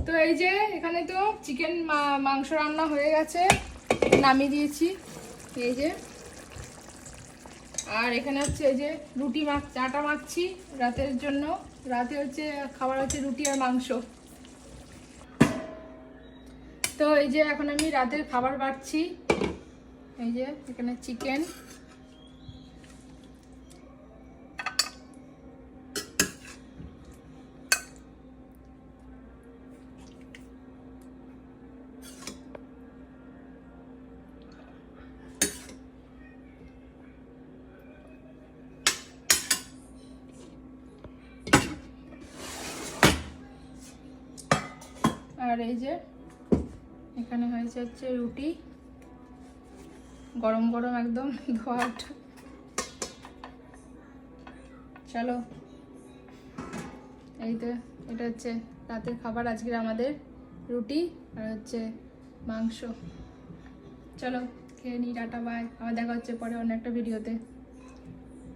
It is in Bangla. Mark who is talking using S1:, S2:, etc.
S1: তো এই যে এখানে তো চিকেন মাংস রান্না হয়ে গেছে, নামিয়ে দিয়েছি এই যে। আর এখানে হচ্ছে এই যে রুটি আটা মাখছি রাতের জন্য। রাতে হচ্ছে খাবার হচ্ছে রুটি আর মাংস। তো এই যে এখন আমি রাতের খাবার বাড়ছি। এই যে এখানে চিকেন, আর এই যে এখানে হয়েছে হচ্ছে রুটি, গরম গরম একদম ধোয়া ওঠা। চলো, এই তো এটা হচ্ছে রাতের খাবার আজকের আমাদের, রুটি আর হচ্ছে মাংস। চলো খেয়ে নিই, টাটা বাই, আবার দেখা হচ্ছে পরে অন্য একটা ভিডিওতে।